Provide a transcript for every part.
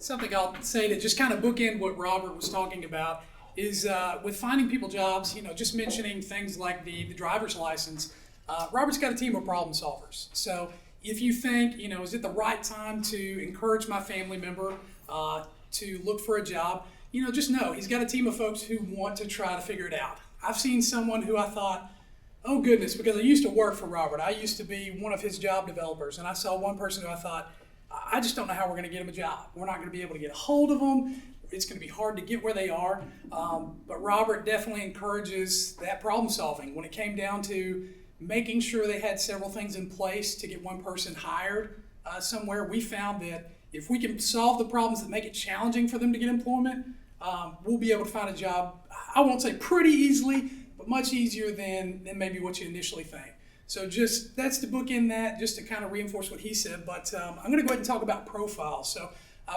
Something I'll say to just kind of bookend what Robert was talking about is with finding people jobs, just mentioning things like the driver's license. Robert's got a team of problem solvers. So if you think, is it the right time to encourage my family member to look for a job, just know he's got a team of folks who want to try to figure it out. I've seen someone who I thought, oh goodness, because I used to work for Robert. I used to be one of his job developers, and I saw one person who I thought, I just don't know how we're going to get him a job. We're not going to be able to get a hold of them. It's going to be hard to get where they are. But Robert definitely encourages that problem solving. When it came down to making sure they had several things in place to get one person hired somewhere, we found that if we can solve the problems that make it challenging for them to get employment, we'll be able to find a job, I won't say pretty easily, but much easier than maybe what you initially think. So that's to bookend that, just to kind of reinforce what he said. But I'm going to go ahead and talk about Profiles. So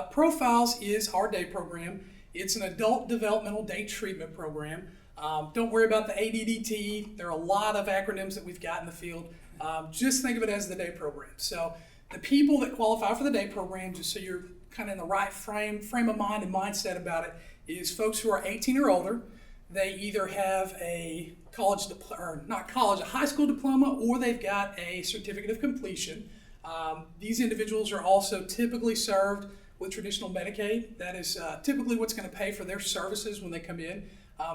Profiles is our day program. It's an adult developmental day treatment program. Don't worry about the ADDT. There are a lot of acronyms that we've got in the field. Just think of it as the day program. So the people that qualify for the day program, just so you're kind of in the right frame of mind and mindset about it, is folks who are 18 or older. They either have a high school diploma, or they've got a certificate of completion. These individuals are also typically served with traditional Medicaid. That is typically what's going to pay for their services when they come in.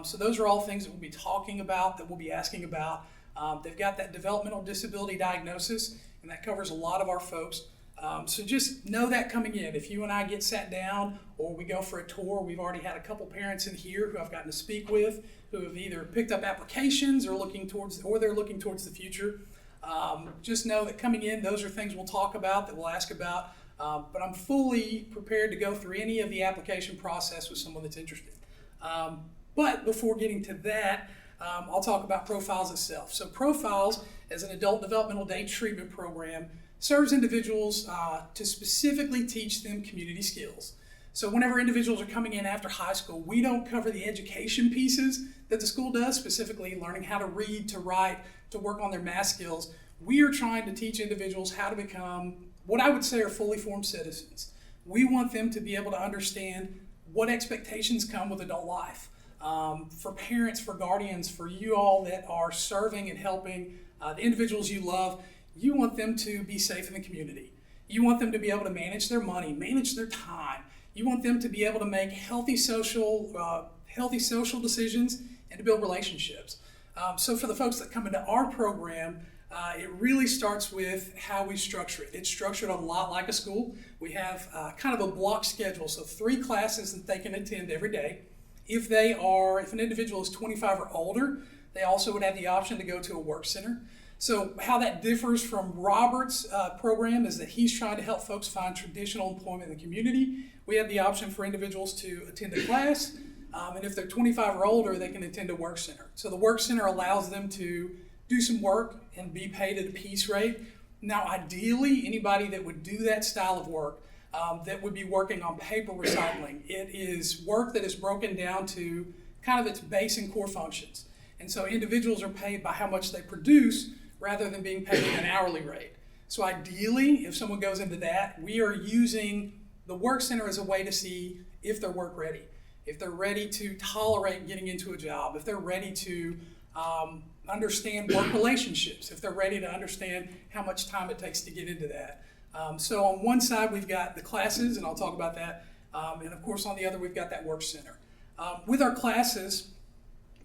So those are all things that we'll be talking about, that we'll be asking about. They've got that developmental disability diagnosis, and that covers a lot of our folks. So just know that coming in. If you and I get sat down or we go for a tour, we've already had a couple parents in here who I've gotten to speak with, who have either picked up applications or they're looking towards the future. Just know that coming in, those are things we'll talk about, that we'll ask about. But I'm fully prepared to go through any of the application process with someone that's interested. But before getting to that, I'll talk about Profiles itself. So Profiles, as an adult developmental day treatment program, serves individuals to specifically teach them community skills. So whenever individuals are coming in after high school, we don't cover the education pieces that the school does, specifically learning how to read, to write, to work on their math skills. We are trying to teach individuals how to become what I would say are fully formed citizens. We want them to be able to understand what expectations come with adult life. For parents, for guardians, for you all that are serving and helping the individuals you love, you want them to be safe in the community. You want them to be able to manage their money, manage their time. You want them to be able to make healthy social decisions and to build relationships. So for the folks that come into our program, it really starts with how we structure it. It's structured a lot like a school. We have kind of a block schedule, so 3 classes that they can attend every day. If an individual is 25 or older, they also would have the option to go to a work center. So how that differs from Robert's program is that he's trying to help folks find traditional employment in the community. We have the option for individuals to attend a class, and if they're 25 or older, they can attend a work center. So the work center allows them to do some work and be paid at a piece rate. Now, ideally, anybody that would do that style of work, that would be working on paper recycling. It is work that is broken down to kind of its base and core functions. And so individuals are paid by how much they produce rather than being paid at an hourly rate. So ideally, if someone goes into that, we are using the work center as a way to see if they're work ready, if they're ready to tolerate getting into a job, if they're ready to understand work relationships, if they're ready to understand how much time it takes to get into that. So on one side, we've got the classes, and I'll talk about that. And of course, on the other, we've got that work center. With our classes,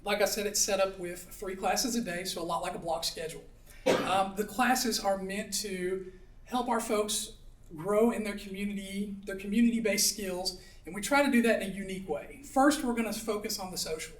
like I said, it's set up with 3 classes a day, so a lot like a block schedule. The classes are meant to help our folks grow in their community-based skills, and we try to do that in a unique way. First, we're going to focus on the social.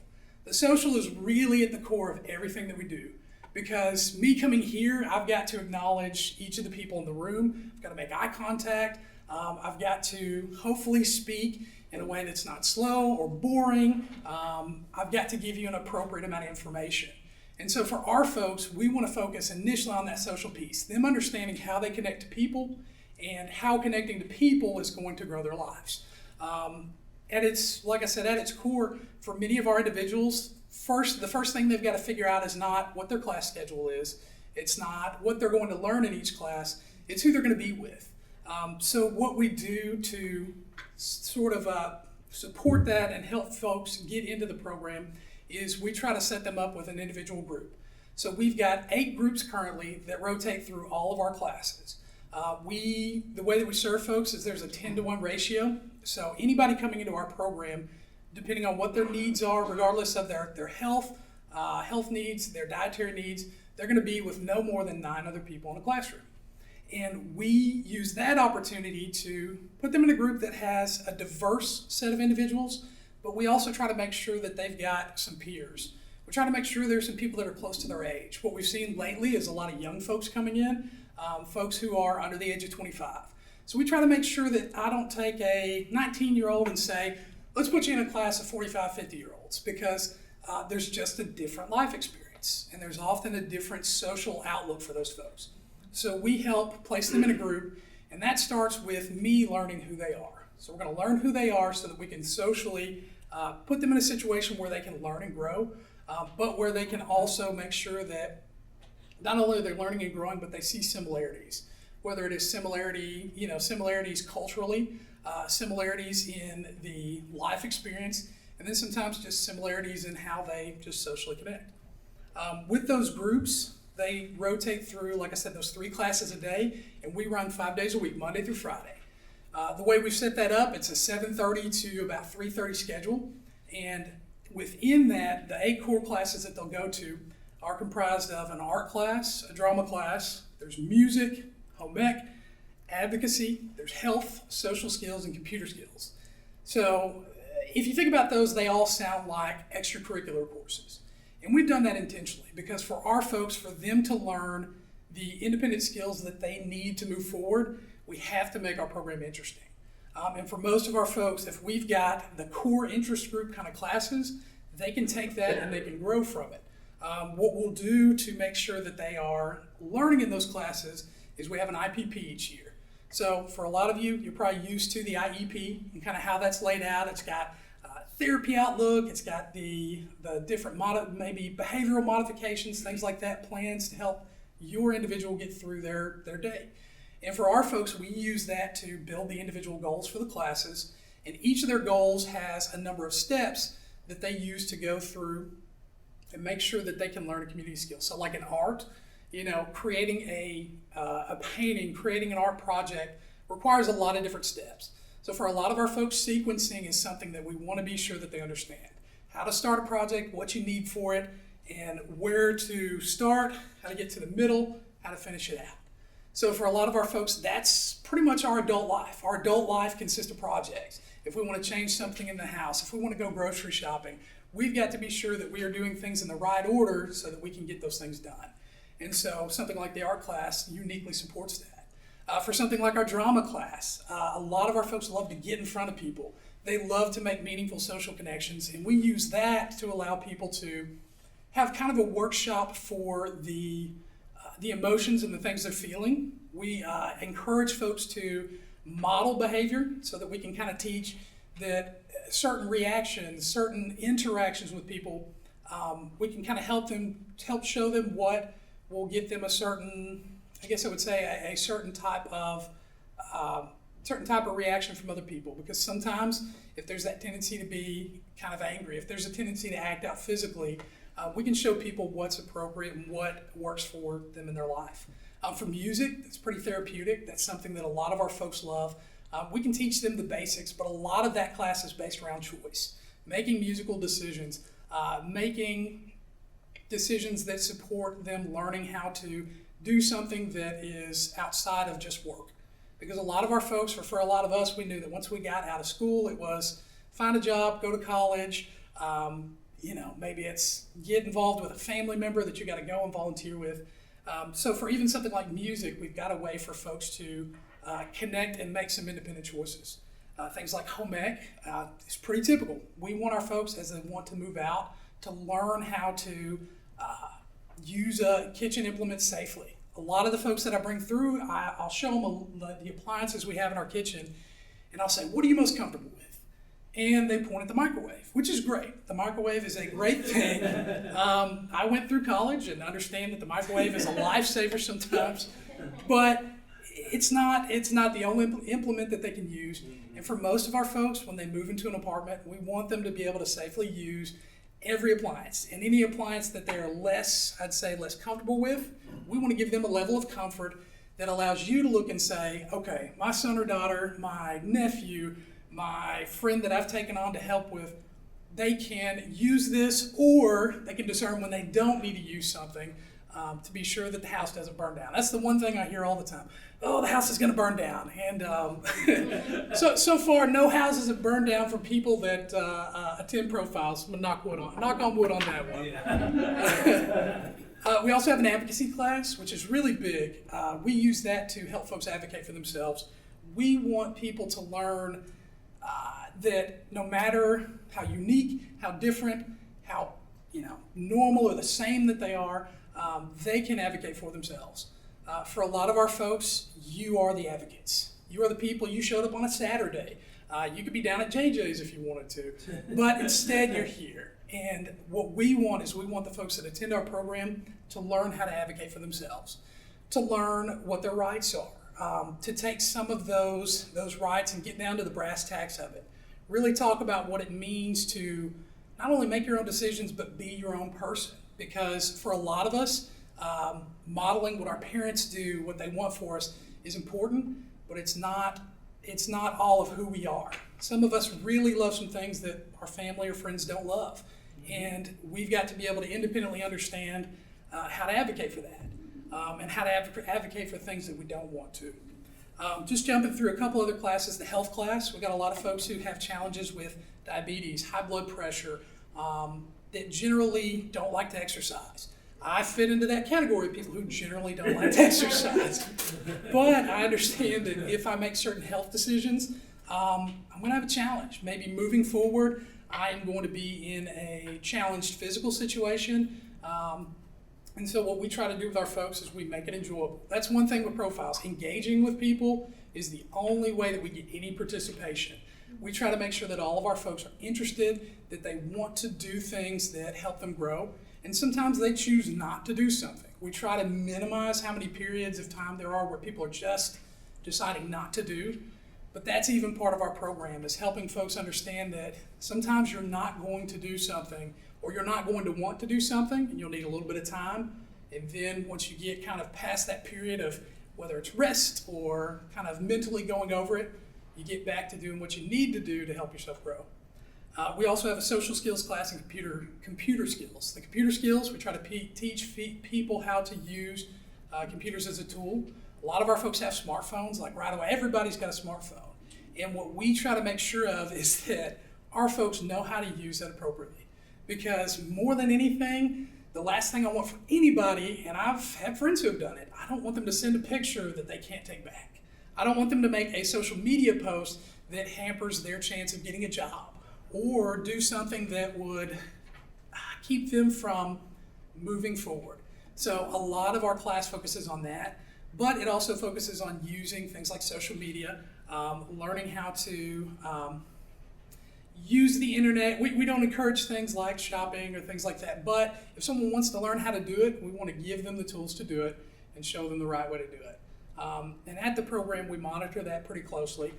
The social is really at the core of everything that we do, because me coming here, I've got to acknowledge each of the people in the room. I've got to make eye contact. I've got to hopefully speak in a way that's not slow or boring. I've got to give you an appropriate amount of information. And so for our folks, we want to focus initially on that social piece, them understanding how they connect to people and how connecting to people is going to grow their lives. Like I said, at its core, for many of our individuals, the first thing they've got to figure out is not what their class schedule is. It's not what they're going to learn in each class. It's who they're going to be with. So what we do to sort of support that and help folks get into the program is we try to set them up with an individual group. So we've got 8 groups currently that rotate through all of our classes. The way that we serve folks is there's a 10-to-1 ratio. So anybody coming into our program, depending on what their needs are, regardless of their health needs, their dietary needs, they're going to be with no more than 9 other people in a classroom. And we use that opportunity to put them in a group that has a diverse set of individuals, but we also try to make sure that they've got some peers. We try to make sure there's some people that are close to their age. What we've seen lately is a lot of young folks coming in, folks who are under the age of 25. So we try to make sure that I don't take a 19-year-old and say, let's put you in a class of 45, 50-year-olds, because there's just a different life experience, and there's often a different social outlook for those folks. So we help place them in a group, and that starts with me learning who they are. So we're going to learn who they are so that we can socially put them in a situation where they can learn and grow, but where they can also make sure that not only are they learning and growing, but they see similarities. Whether it is similarities culturally, similarities in the life experience, and then sometimes just similarities in how they just socially connect. With those groups, they rotate through, like I said, those 3 classes a day, and we run 5 days a week, Monday through Friday. The way we've set that up, it's a 7:30 to about 3:30 schedule, and within that, the 8 core classes that they'll go to are comprised of an art class, a drama class, there's music, home ec, advocacy, there's health, social skills, and computer skills. So if you think about those, they all sound like extracurricular courses. And we've done that intentionally because for our folks, for them to learn the independent skills that they need to move forward, we have to make our program interesting. And for most of our folks, if we've got the core interest group kind of classes, they can take that and they can grow from it. What we'll do to make sure that they are learning in those classes is we have an IPP each year. So for a lot of you, you're probably used to the IEP and kind of how that's laid out. It's got therapy outlook, it's got the different maybe behavioral modifications, things like that, plans to help your individual get through their day. And for our folks, we use that to build the individual goals for the classes, and each of their goals has a number of steps that they use to go through and make sure that they can learn a community skill. So like in art, creating a painting, creating an art project requires a lot of different steps. So for a lot of our folks, sequencing is something that we want to be sure that they understand. How to start a project, what you need for it, and where to start, how to get to the middle, how to finish it out. So for a lot of our folks, that's pretty much our adult life. Our adult life consists of projects. If we want to change something in the house, if we want to go grocery shopping, we've got to be sure that we are doing things in the right order so that we can get those things done. And so something like the art class uniquely supports that. For something like our drama class, a lot of our folks love to get in front of people. They love to make meaningful social connections, and we use that to allow people to have kind of a workshop for the emotions and the things they're feeling. We encourage folks to model behavior so that we can kind of teach that certain reactions, certain interactions with people, we can kind of help show them what will get them a certain, I guess I would say, a certain type of reaction from other people. Because sometimes if there's that tendency to be kind of angry, if there's a tendency to act out physically, we can show people what's appropriate and what works for them in their life. For music, it's pretty therapeutic. That's something that a lot of our folks love. We can teach them the basics, but a lot of that class is based around choice. Making musical decisions, making decisions that support them learning how to do something that is outside of just work. Because a lot of our folks, or for a lot of us, we knew that once we got out of school, it was find a job, go to college, maybe it's get involved with a family member that you got to go and volunteer with. So for even something like music, we've got a way for folks to connect and make some independent choices. Things like home ec is pretty typical. We want our folks, as they want to move out, to learn how to use a kitchen implement safely. A lot of the folks that I bring through, I'll show them the appliances we have in our kitchen, and I'll say, what are you most comfortable with? And they point at the microwave, which is great. The microwave is a great thing. I went through college and understand that the microwave is a lifesaver sometimes, but it's not the only implement that they can use. And for most of our folks, when they move into an apartment, we want them to be able to safely use every appliance. And any appliance that they're less comfortable with, we want to give them a level of comfort that allows you to look and say, okay, my son or daughter, my nephew, my friend that I've taken on to help with, they can use this, or they can discern when they don't need to use something to be sure that the house doesn't burn down. That's the one thing I hear all the time. Oh, the house is going to burn down. And so far, no houses have burned down for people that attend profiles. I'm going to knock on wood on that one. We also have an advocacy class, which is really big. We use that to help folks advocate for themselves. We want people to learn that no matter how unique, how different, how normal or the same that they are, they can advocate for themselves. For a lot of our folks, you are the advocates. You are the people. You showed up on a Saturday. You could be down at JJ's if you wanted to, but instead you're here. And what we want is we want the folks that attend our program to learn how to advocate for themselves, to learn what their rights are, to take some of those rights and get down to the brass tacks of it. Really talk about what it means to not only make your own decisions, but be your own person. Because for a lot of us, modeling what our parents do, what they want for us, is important, but it's not all of who we are. Some of us really love some things that our family or friends don't love. And we've got to be able to independently understand how to advocate for that, and how to advocate for things that we don't want to. Just jumping through a couple other classes, the health class, we've got a lot of folks who have challenges with diabetes, high blood pressure, that generally don't like to exercise. I fit into that category of people who generally don't like to exercise. But I understand that if I make certain health decisions, I'm going to have a challenge. Maybe moving forward, I am going to be in a challenged physical situation. And so what we try to do with our folks is we make it enjoyable. That's one thing with profiles. Engaging with people is the only way that we get any participation. We try to make sure that all of our folks are interested, that they want to do things that help them grow. And sometimes they choose not to do something. We try to minimize how many periods of time there are where people are just deciding not to do. But that's even part of our program, is helping folks understand that sometimes you're not going to do something, or you're not going to want to do something, and you'll need a little bit of time. And then once you get kind of past that period of whether it's rest or kind of mentally going over it, you get back to doing what you need to do to help yourself grow. We also have a social skills class and computer skills. The computer skills, we try to teach people how to use computers as a tool. A lot of our folks have smartphones, like right away, everybody's got a smartphone. And what we try to make sure of is that our folks know how to use that appropriately. Because more than anything, the last thing I want for anybody, and I've had friends who have done it, I don't want them to send a picture that they can't take back. I don't want them to make a social media post that hampers their chance of getting a job, or do something that would keep them from moving forward. So a lot of our class focuses on that, but it also focuses on using things like social media, learning how to use the internet. We don't encourage things like shopping or things like that, but if someone wants to learn how to do it, we want to give them the tools to do it and show them the right way to do it. And at the program, we monitor that pretty closely.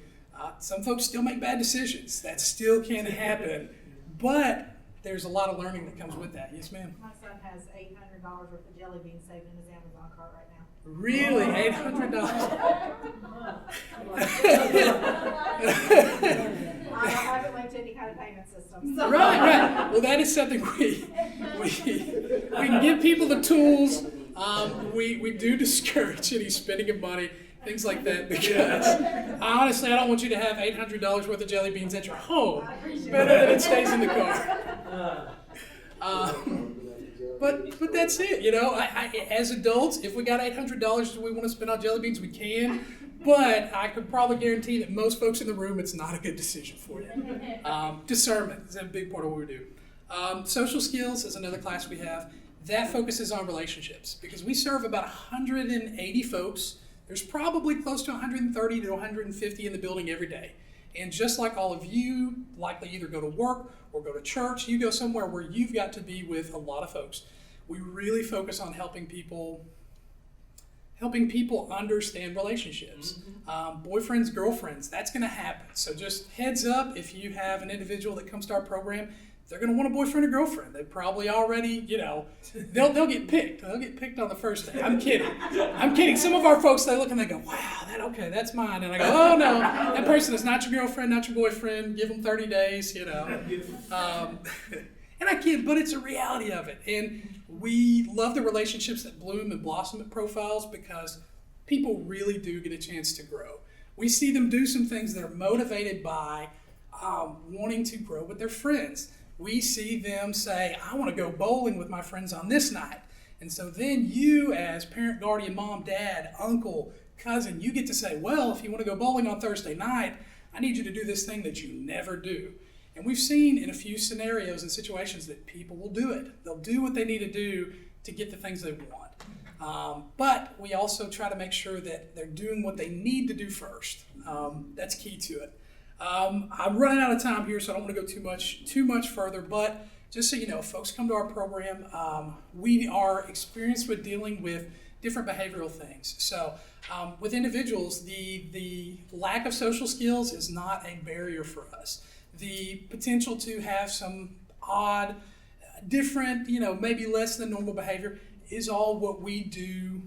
Some folks still make bad decisions. That still can happen, but there's a lot of learning that comes with that. Yes, ma'am? My son has $800 worth of jelly beans saved in his Amazon cart right now. Really? $800? I haven't went to any kind of payment system. So. Right. Well, that is something we can give people the tools. We do discourage any spending of money, things like that, because honestly, I don't want you to have $800 worth of jelly beans at your home. Better that it stays in the car. But that's it. As adults, if we got $800 that we want to spend on jelly beans, we can. But I could probably guarantee that most folks in the room, it's not a good decision for you. Discernment is a big part of what we do. Social skills is another class we have. That focuses on relationships, because we serve about 180 folks. There's probably close to 130 to 150 in the building every day. And just like all of you likely either go to work or go to church, you go somewhere where you've got to be with a lot of folks. We really focus on helping people helping people understand relationships. Boyfriends, girlfriends, that's going to happen. So just heads up, if you have an individual that comes to our program, they're going to want a boyfriend or girlfriend. They probably already, they'll get picked. They'll get picked on the first day. I'm kidding. I'm kidding. Some of our folks, they look and they go, wow, that's mine. And I go, oh no, that person is not your girlfriend, not your boyfriend. Give them 30 days, And I kid, but it's a reality of it. And we love the relationships that bloom and blossom at Profiles because people really do get a chance to grow. We see them do some things that are motivated by wanting to grow with their friends. We see them say, I want to go bowling with my friends on this night. And so then you, as parent, guardian, mom, dad, uncle, cousin, you get to say, well, if you want to go bowling on Thursday night, I need you to do this thing that you never do. And we've seen in a few scenarios and situations that people will do it. They'll do what they need to do to get the things they want. But we also try to make sure that they're doing what they need to do first. That's key to it. I'm running out of time here, so I don't want to go too much further. But just so you know, folks come to our program. We are experienced with dealing with different behavioral things. So with individuals, the lack of social skills is not a barrier for us. The potential to have some odd, different, maybe less than normal behavior is all what we do,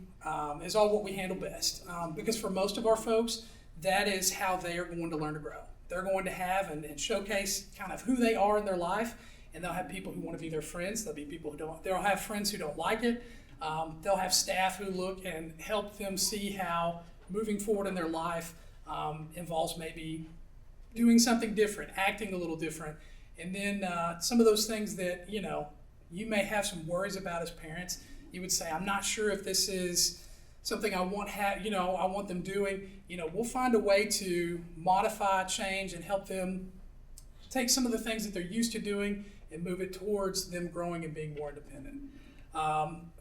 is all what we handle best. Because for most of our folks, that is how they are going to learn to grow. They're going to have and showcase kind of who they are in their life, and they'll have people who want to be their friends. There'll be people who don't. They'll have friends who don't like it. They'll have staff who look and help them see how moving forward in their life involves maybe doing something different, acting a little different. And then some of those things that, you may have some worries about as parents. You would say, I'm not sure if this is something I want them doing. We'll find a way to modify, change, and help them take some of the things that they're used to doing and move it towards them growing and being more independent.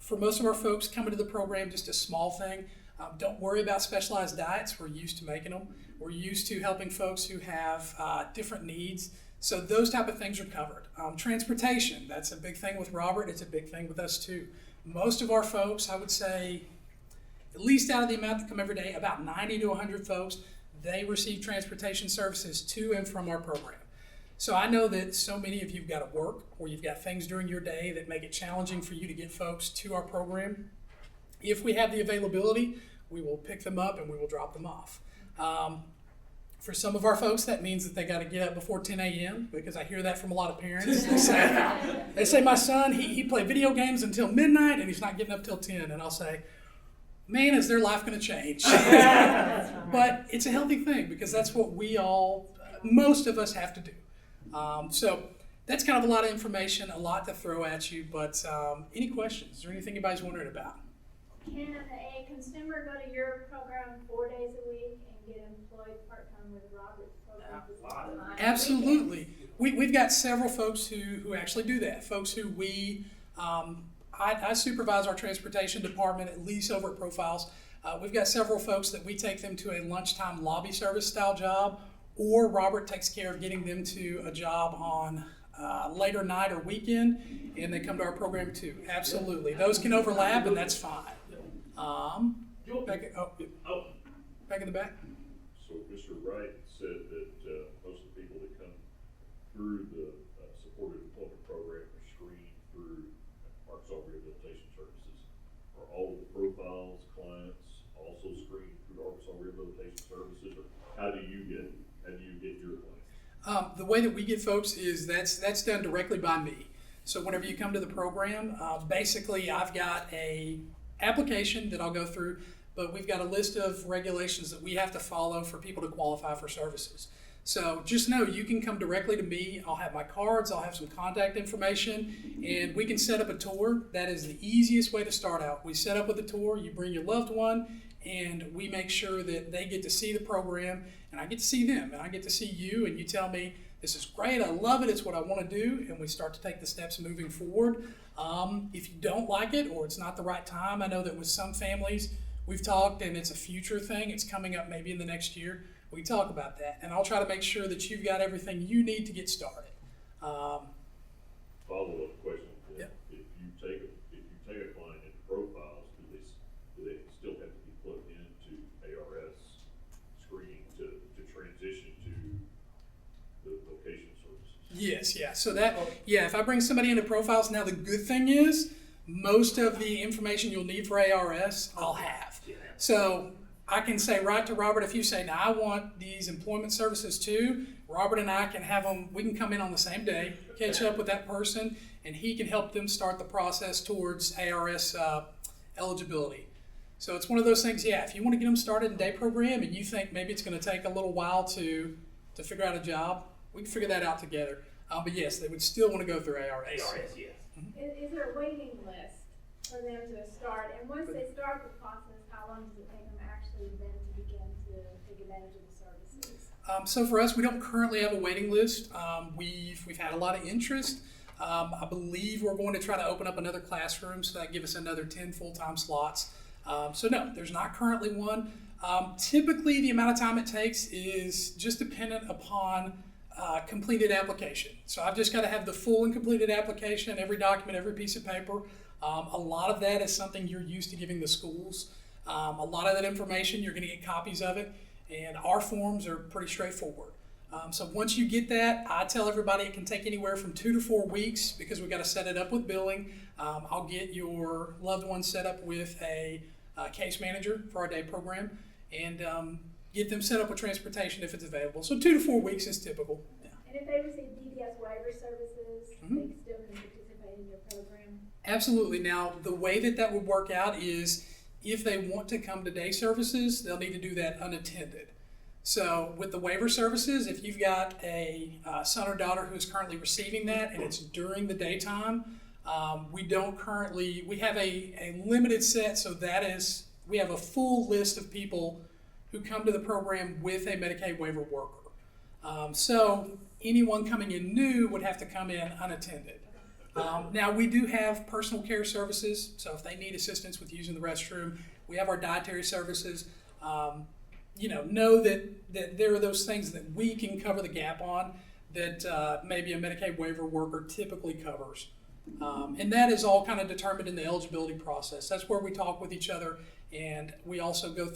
For most of our folks coming to the program, just a small thing. Don't worry about specialized diets. We're used to making them. We're used to helping folks who have different needs. So those type of things are covered. Transportation, that's a big thing with Robert. It's a big thing with us too. Most of our folks, I would say, at least out of the amount that come every day, about 90 to 100 folks, they receive transportation services to and from our program. So I know that so many of you have got to work or you've got things during your day that make it challenging for you to get folks to our program. If we have the availability, we will pick them up and we will drop them off. For some of our folks, that means that they got to get up before 10 a.m. because I hear that from a lot of parents. They say my son, he played video games until midnight and he's not getting up till 10. And I'll say, man, is their life going to change? But it's a healthy thing because that's what most of us have to do. So that's kind of a lot of information, a lot to throw at you. But any questions? Is there anything anybody's wondering about? Can a consumer go to your program 4 days a week and get employed part-time with Robert's program? Absolutely. We've got several folks who actually do that. Folks who I supervise our transportation department, at least over at Profiles. We've got several folks that we take them to a lunchtime lobby service style job, or Robert takes care of getting them to a job on later night or weekend, and they come to our program too. Absolutely. Those can overlap, and that's fine. Back in the back. So Mr. Wright said that most of the people that come through the supported employment program are screened through Arkansas Rehabilitation Services. Are all of the Profiles clients also screened through Arkansas Rehabilitation Services, or how do you get your clients? The way that we get folks is that's done directly by me. So whenever you come to the program, basically I've got a application that I'll go through, but we've got a list of regulations that we have to follow for people to qualify for services. So just know you can come directly to me. I'll have my cards, I'll have some contact information, and we can set up a tour. That is the easiest way to start out. We set up with a tour, you bring your loved one, and we make sure that they get to see the program, and I get to see them, and I get to see you, and you tell me, this is great, I love it, it's what I want to do, and we start to take the steps moving forward. If you don't like it or it's not the right time, I know that with some families, we've talked and it's a future thing, it's coming up maybe in the next year, we talk about that. And I'll try to make sure that you've got everything you need to get started. Follow-up question. Yep. If you take a client into Profiles, do they still have to Yes, yeah. So if I bring somebody into profiles, now the good thing is most of the information you'll need for ARS, I'll have. So I can say right to Robert, if you say, now I want these employment services too, Robert and I can have them, we can come in on the same day, catch up with that person, and he can help them start the process towards ARS eligibility. So it's one of those things, if you want to get them started in day program and you think maybe it's going to take a little while to figure out a job, we can figure that out together. But yes, they would still want to go through ARS. ARS, yes. Is there a waiting list for them to start? And once they start the process, how long does it take them actually then to begin to take advantage of the services? So for us, we don't currently have a waiting list. We've had a lot of interest. I believe we're going to try to open up another classroom, so that give us another 10 full-time slots. So no, there's not currently one. Typically, the amount of time it takes is just dependent upon completed application. So I've just got to have the full and completed application, every document, every piece of paper. A lot of that is something you're used to giving the schools. A lot of that information, you're going to get copies of it, and our forms are pretty straightforward. So once you get that, I tell everybody it can take anywhere from 2 to 4 weeks because we've got to set it up with billing. I'll get your loved one set up with a case manager for our day program and get them set up with transportation if it's available. So 2 to 4 weeks is typical. Yeah. And if they receive DBS waiver services, they still can participate in your program? Absolutely. Now, the way that would work out is if they want to come to day services, they'll need to do that unattended. So with the waiver services, if you've got a son or daughter who is currently receiving that and it's during the daytime, we have a limited set, so we have a full list of people who come to the program with a Medicaid waiver worker. So anyone coming in new would have to come in unattended. Now we do have personal care services, so if they need assistance with using the restroom, we have our dietary services. Know that there are those things that we can cover the gap on that maybe a Medicaid waiver worker typically covers. And that is all kind of determined in the eligibility process. That's where we talk with each other, and we also go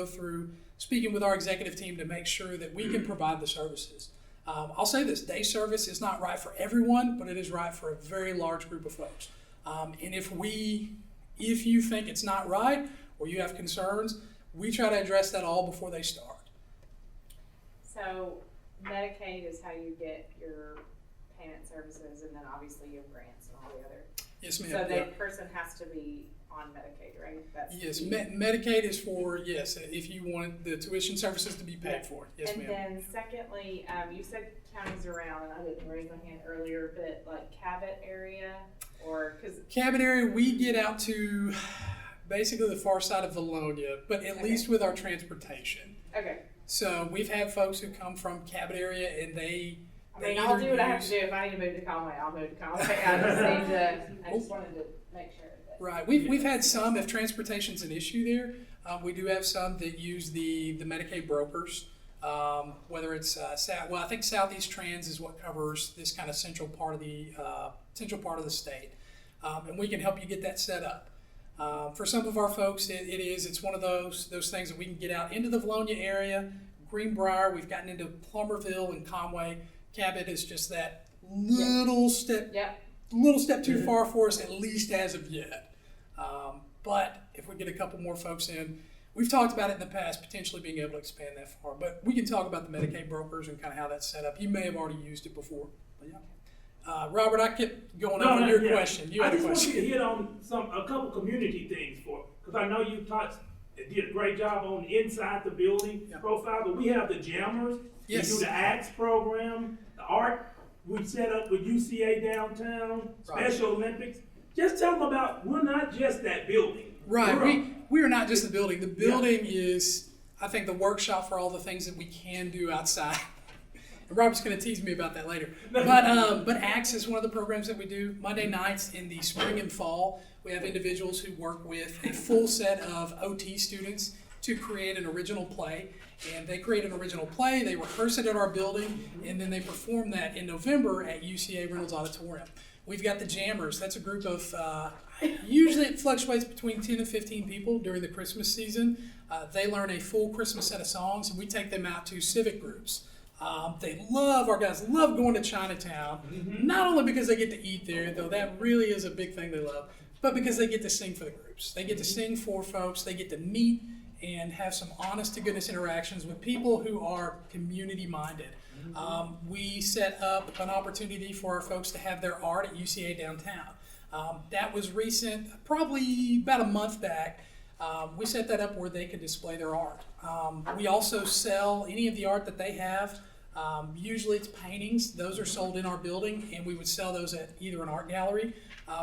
through speaking with our executive team to make sure that we can provide the services. I'll say this, day service is not right for everyone, but it is right for a very large group of folks. And if you think it's not right or you have concerns, we try to address that all before they start. So Medicaid is how you get your payment services, and then obviously you have grants and all the other. Yes, ma'am. So the person has to be on Medicaid, right? Yes, Medicaid is for, if you want the tuition services to be paid for. Yes, and ma'am. then secondly, you said counties around, and I didn't raise my hand earlier, but like Cabot area, or because Cabot area, we get out to basically the far side of Valonia, but at least with our transportation. Okay. So we've had folks who come from Cabot area and I'll do what I have to do. If I need to move to Conway, I'll move to Conway. I just wanted to make sure. Right. We've had some, if transportation's an issue there, we do have some that use the Medicaid brokers, whether it's, I think Southeast Trans is what covers this kind of central part of the state. And we can help you get that set up. For some of our folks, it's one of those things that we can get out into the Valonia area. Greenbrier, we've gotten into Plummerville and Conway. Cabot is just that little step too far for us, at least as of yet. But if we get a couple more folks in, we've talked about it in the past, potentially being able to expand that far. But we can talk about the Medicaid brokers and kind of how that's set up. You may have already used it before. But yeah. Robert, I kept going over your question. You had a question. I just want you to hit on a couple community things because I know you did a great job on inside the building profile, but we have the jammers. Yes. We do the ACTS program, the art we set up with UCA downtown, Special Olympics. Just tell them about, we're not just that building. Right, we are not just the building. The building is, I think, the workshop for all the things that we can do outside. And Robert's going to tease me about that later. But ACTS is one of the programs that we do Monday nights in the spring and fall. We have individuals who work with a full set of OT students to create an original play. And they create an original play, they rehearse it at our building, and then they perform that in November at UCA Reynolds Auditorium. We've got the Jammers. That's a group of, usually it fluctuates between 10 and 15 people during the Christmas season. They learn a full Christmas set of songs, and we take them out to civic groups. Our guys love going to Chinatown, not only because they get to eat there, though that really is a big thing they love, but because they get to sing for the groups. They get to sing for folks, they get to meet and have some honest to goodness interactions with people who are community minded. We set up an opportunity for our folks to have their art at UCA downtown. That was recent, probably about a month back. We set that up where they could display their art. We also sell any of the art that they have. Usually it's paintings. Those are sold in our building, and we would sell those at either an art gallery.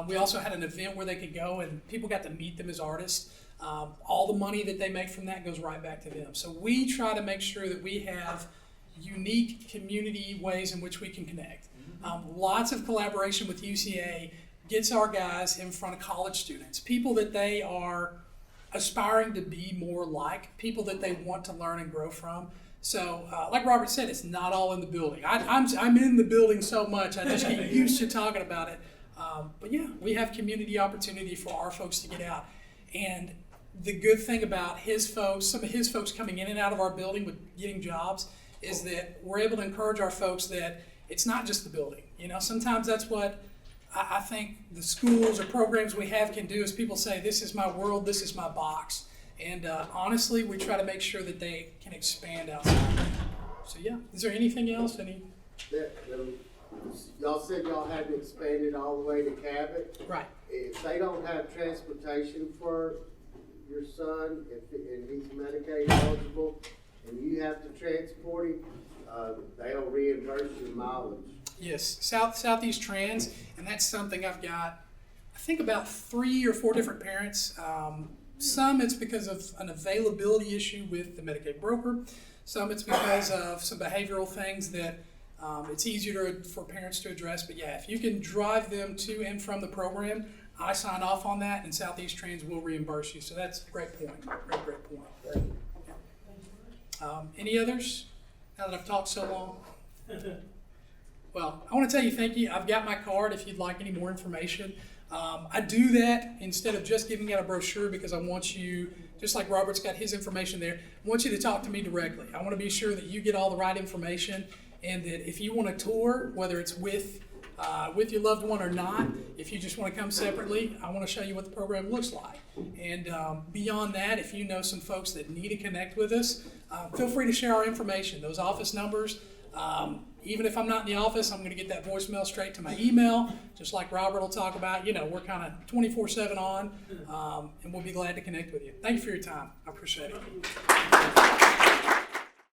We also had an event where they could go and people got to meet them as artists. All the money that they make from that goes right back to them. So we try to make sure that we have unique community ways in which we can connect. Lots of collaboration with UCA gets our guys in front of college students, people that they are aspiring to be more like, people that they want to learn and grow from. So, like Robert said, it's not all in the building. I'm in the building so much, I just get used to talking about it. But yeah, we have community opportunity for our folks to get out. And the good thing about his folks, some of his folks coming in and out of our building with getting jobs, is that we're able to encourage our folks that it's not just the building. You know, sometimes that's what I think the schools or programs we have can do is people say, this is my world, this is my box. And honestly, we try to make sure that they can expand outside. So yeah, is there anything else? Y'all said y'all hadn't expanded all the way to Cabot. Right. If they don't have transportation for your son, and he's Medicaid eligible, and you have to transport him, they'll reimburse your mileage. Yes, Southeast Trans, and that's something I've got, I think about 3 or 4 different parents. Some it's because of an availability issue with the Medicaid broker. Some it's because of some behavioral things that it's easier for parents to address. But yeah, if you can drive them to and from the program, I sign off on that, and Southeast Trans will reimburse you. So that's a great point. Great point. Yeah. Any others? Now that I've talked so long. Well, I want to tell you thank you. I've got my card if you'd like any more information. I do that instead of just giving out a brochure because I want you, just like Robert's got his information there, I want you to talk to me directly. I want to be sure that you get all the right information, and that if you want a tour, whether it's with your loved one or not, if you just want to come separately, I want to show you what the program looks like. And beyond that, if you know some folks that need to connect with us, feel free to share our information, those office numbers. Even if I'm not in the office, I'm going to get that voicemail straight to my email, just like Robert will talk about. You know, we're kind of 24/7 on, and we'll be glad to connect with you. Thank you for your time. I appreciate it.